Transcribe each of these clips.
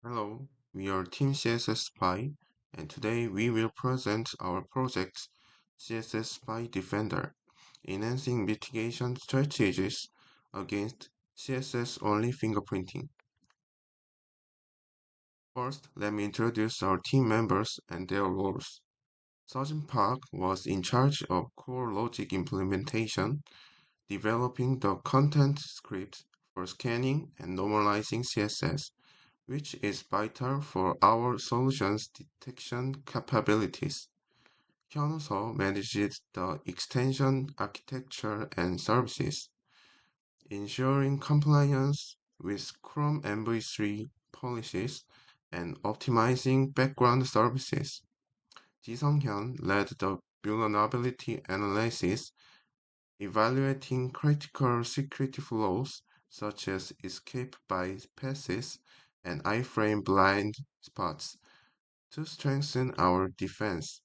Hello, we are Team CSS Spy, and today we will present our project CSS Spy Defender, enhancing mitigation strategies against CSS-only fingerprinting. First, let me introduce our team members and their roles. Sergeant Park was in charge of core logic implementation, developing the content script for scanning and normalizing CSS, which is vital for our solutions detection capabilities. Hyunso manages the extension architecture and services, ensuring compliance with Chrome MV3 policies and optimizing background services. Ji Sung-hyun led the vulnerability analysis, evaluating critical security flows such as escape bypasses and iframe blind spots to strengthen our defense.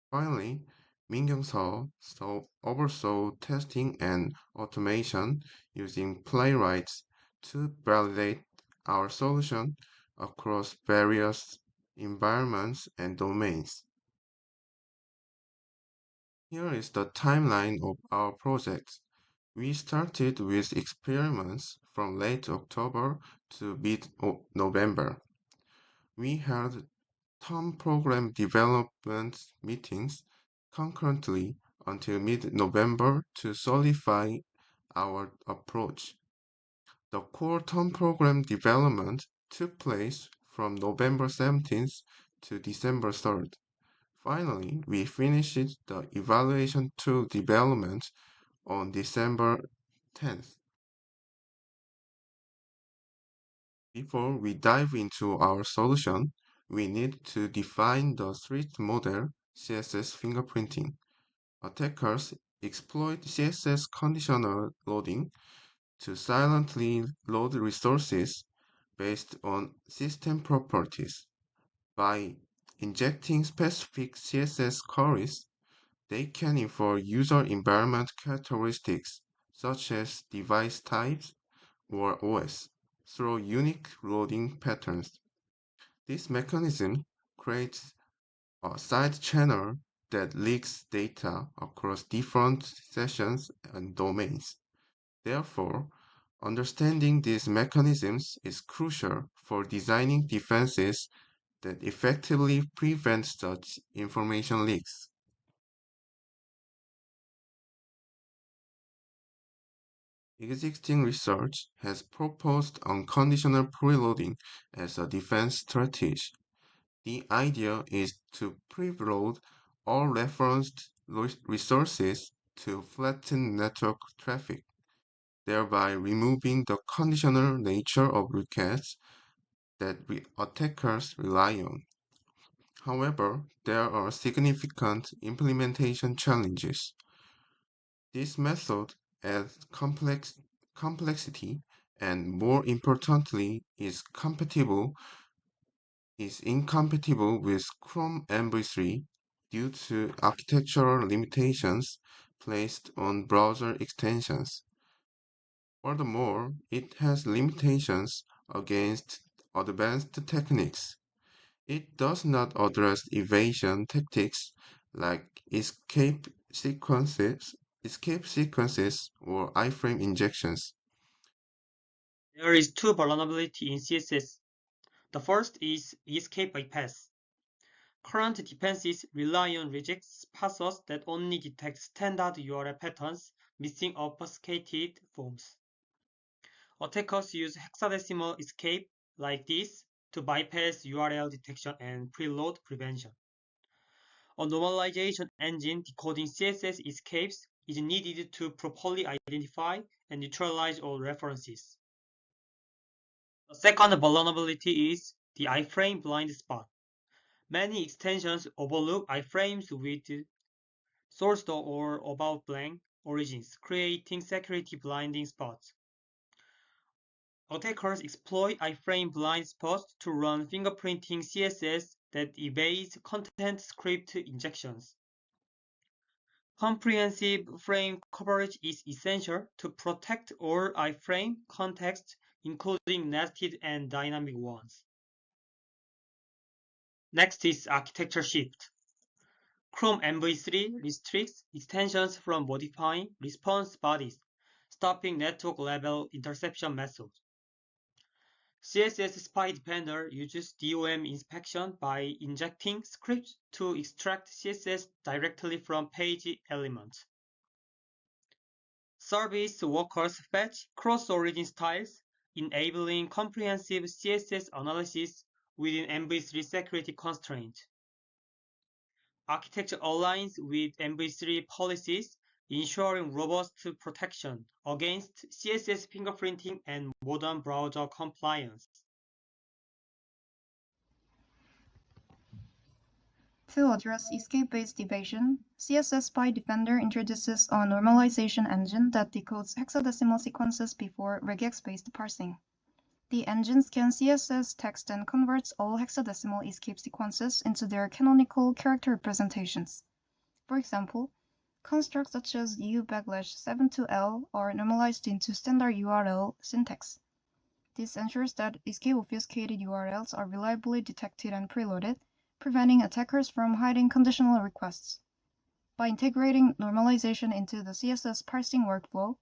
Finally, Min Kyung-seo oversaw testing and automation using playwrights to validate our solution across various environments and domains. Here is the timeline of our project. We started with experiments from late October to mid-November. We held term program development meetings concurrently until mid-November to solidify our approach. The core term program development took place from November 17th to December 3rd. Finally, we finished the evaluation tool development on December 10th. Before we dive into our solution, we need to define the threat model CSS fingerprinting. Attackers exploit CSS conditional loading to silently load resources based on system properties. By injecting specific CSS queries, they can infer user environment characteristics such as device types or OS through unique loading patterns. This mechanism creates a side channel that leaks data across different sessions and domains. Therefore, understanding these mechanisms is crucial for designing defenses that effectively prevent such information leaks. Existing research has proposed unconditional preloading as a defense strategy. The idea is to preload all referenced resources to flatten network traffic, thereby removing the conditional nature of requests that attackers rely on. However, there are significant implementation challenges. This method adds complexity and, more importantly, is incompatible with Chrome MV3 due to architectural limitations placed on browser extensions. Furthermore, it has limitations against advanced techniques. It does not address evasion tactics like escape sequences or iframe injections. There is two vulnerability in CSS. The first is escape bypass. Current defenses rely on rejects parsers that only detect standard URL patterns, missing obfuscated forms. Attackers use hexadecimal escape like this to bypass URL detection and preload prevention. A normalization engine decoding CSS escapes is needed to properly identify and neutralize all references. The second vulnerability is the iframe blind spot. Many extensions overlook iframes with source or about blank origins, creating security blinding spots. Attackers exploit iframe blind spots to run fingerprinting CSS that evades content script injections. Comprehensive frame coverage is essential to protect all iframe contexts, including nested and dynamic ones. Next is architecture shift. Chrome MV3 restricts extensions from modifying response bodies, stopping network-level interception methods. CSS Spy Defender uses DOM inspection by injecting scripts to extract CSS directly from page elements. Service workers fetch cross-origin styles, enabling comprehensive CSS analysis within MV3 security constraints. Architecture aligns with MV3 policies, ensuring robust protection against CSS fingerprinting and modern browser compliance. To address escape-based evasion, CSS Spy Defender introduces a normalization engine that decodes hexadecimal sequences before regex-based parsing. The engine scans CSS text and converts all hexadecimal escape sequences into their canonical character representations. For example, constructs such as u/72l are normalized into standard URL syntax. This ensures that escape-obfuscated URLs are reliably detected and preloaded, preventing attackers from hiding conditional requests. By integrating normalization into the CSS parsing workflow,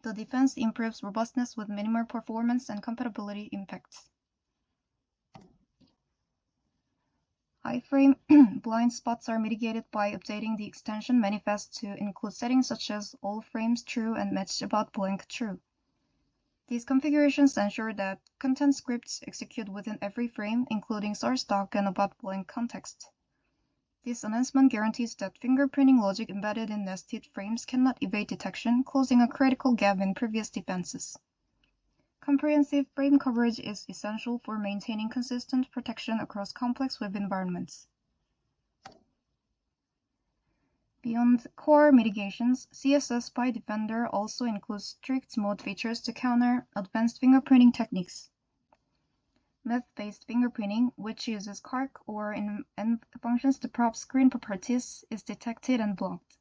the defense improves robustness with minimal performance and compatibility impacts. Iframe blind spots are mitigated by updating the extension manifest to include settings such as all frames true and match about blank true. These configurations ensure that content scripts execute within every frame, including source doc and about blank context. This enhancement guarantees that fingerprinting logic embedded in nested frames cannot evade detection, closing a critical gap in previous defenses. Comprehensive frame coverage is essential for maintaining consistent protection across complex web environments. Beyond core mitigations, CSS Spy Defender also includes strict mode features to counter advanced fingerprinting techniques. Meth-based fingerprinting, which uses CARC or and functions to prop screen properties, is detected and blocked.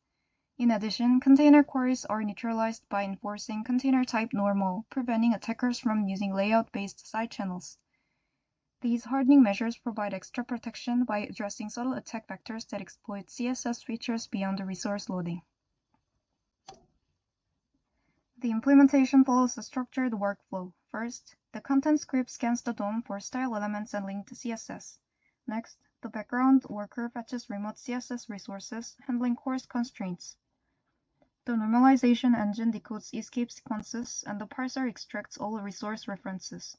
In addition, container queries are neutralized by enforcing container type normal, preventing attackers from using layout-based side channels. These hardening measures provide extra protection by addressing subtle attack vectors that exploit CSS features beyond the resource loading. The implementation follows a structured workflow. First, the content script scans the DOM for style elements and linked CSS. Next, the background worker fetches remote CSS resources, handling coarse constraints. The normalization engine decodes escape sequences, and the parser extracts all resource references,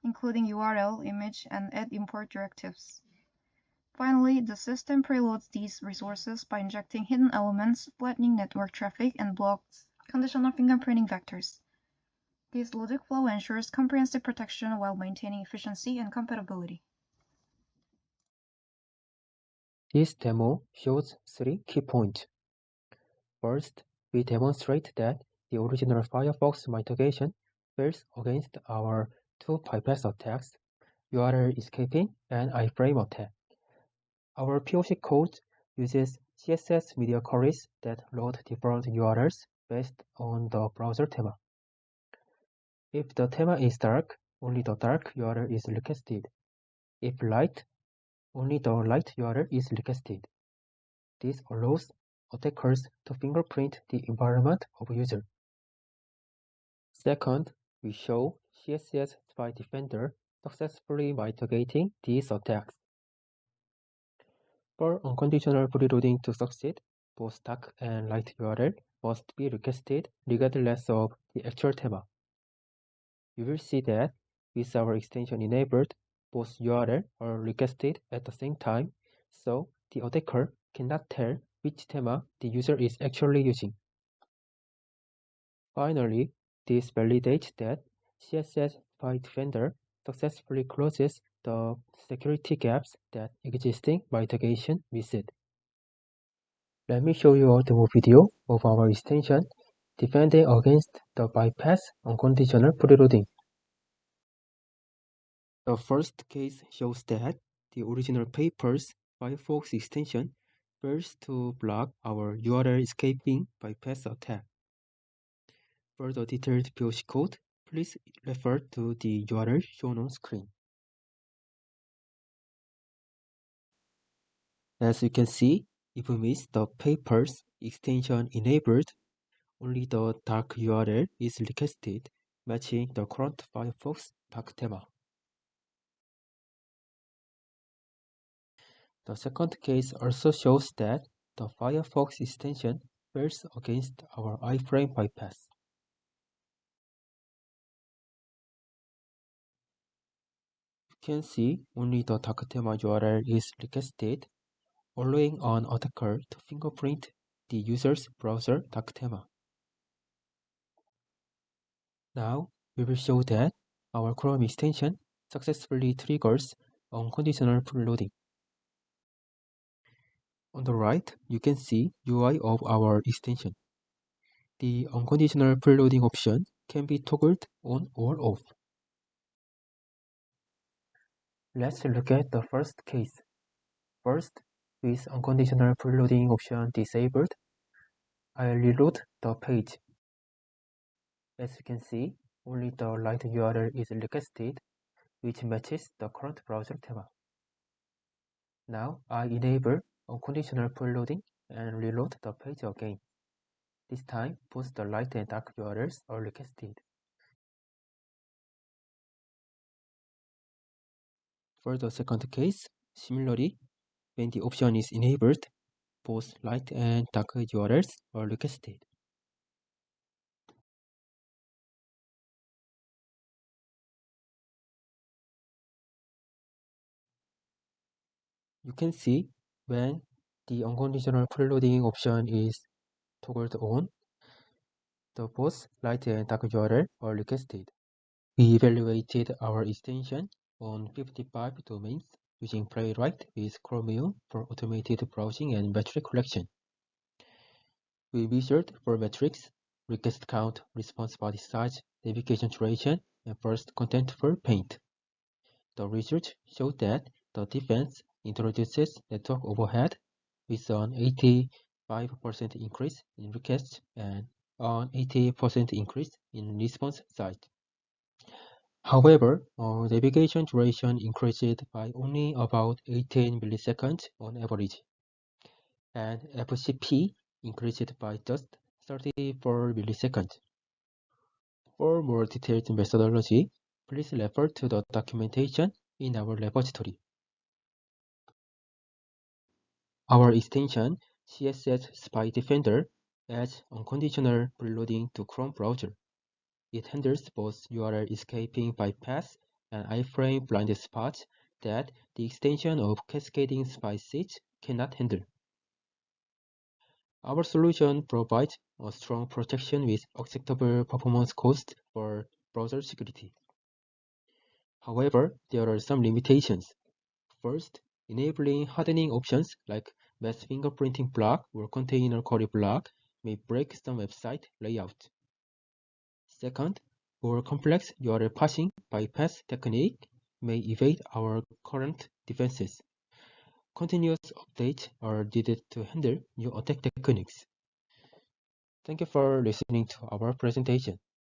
including URL, image, and add import directives. Finally, the system preloads these resources by injecting hidden elements, flattening network traffic, and blocks conditional fingerprinting vectors. This logic flow ensures comprehensive protection while maintaining efficiency and compatibility. This demo shows 3 key points. First, we demonstrate that the original Firefox mitigation fails against our two bypass attacks, URL escaping and iframe attack. Our POC code uses CSS media queries that load different URLs based on the browser theme. If the theme is dark, only the dark URL is requested. If light, only the light URL is requested. This allows attackers to fingerprint the environment of a user. Second, we show CSS Spy Defender successfully mitigating these attacks. For unconditional preloading to succeed, both dark and light URL must be requested regardless of the actual theme. You will see that with our extension enabled, both URL are requested at the same time, so the attacker cannot tell which theme the user is actually using. Finally, this validates that CSS Spy Defender successfully closes the security gaps that existing mitigation missed. Let me show you a demo video of our extension defending against the bypass unconditional preloading. The first case shows that the original paper's Firefox extension fails to block our URL escaping bypass attack. For the detailed POC code, please refer to the URL shown on screen. As you can see, even with the papers extension enabled, only the dark URL is requested, matching the current Firefox dark theme. The second case also shows that the Firefox extension fails against our iframe bypass. You can see only the dark theme URL is requested, allowing an attacker to fingerprint the user's browser dark theme. Now, we will show that our Chrome extension successfully triggers unconditional preloading. On the right, you can see UI of our extension. The unconditional preloading option can be toggled on or off. Let's look at the first case. First, with unconditional preloading option disabled, I'll reload the page. As you can see, only the right URL is requested, which matches the current browser theme. Now I enable unconditional preloading and reload the page again. This time, both the light and dark URLs are requested. For the second case, similarly, when the option is enabled, both light and dark URLs are requested. You can see when the unconditional preloading option is toggled on, the both light and dark URL are requested. We evaluated our extension on 55 domains using Playwright with Chromium for automated browsing and metric collection. We measured for metrics, request count, response body size, navigation duration, and burst content for paint. The results showed that the defense introduces network overhead with an 85% increase in requests and an 80% increase in response size. However, navigation duration increased by only about 18 milliseconds on average, and FCP increased by just 34 milliseconds. For more detailed methodology, please refer to the documentation in our repository. Our extension, CSS Spy Defender, adds unconditional preloading to Chrome browser. It handles both URL escaping bypass and iframe blind spots that the extension of cascading spy seeds cannot handle. Our solution provides a strong protection with acceptable performance cost for browser security. However, there are some limitations. First, enabling hardening options like mass fingerprinting block or container query block may break some website layout. Second, more complex URL parsing bypass technique may evade our current defenses. Continuous updates are needed to handle new attack techniques. Thank you for listening to our presentation.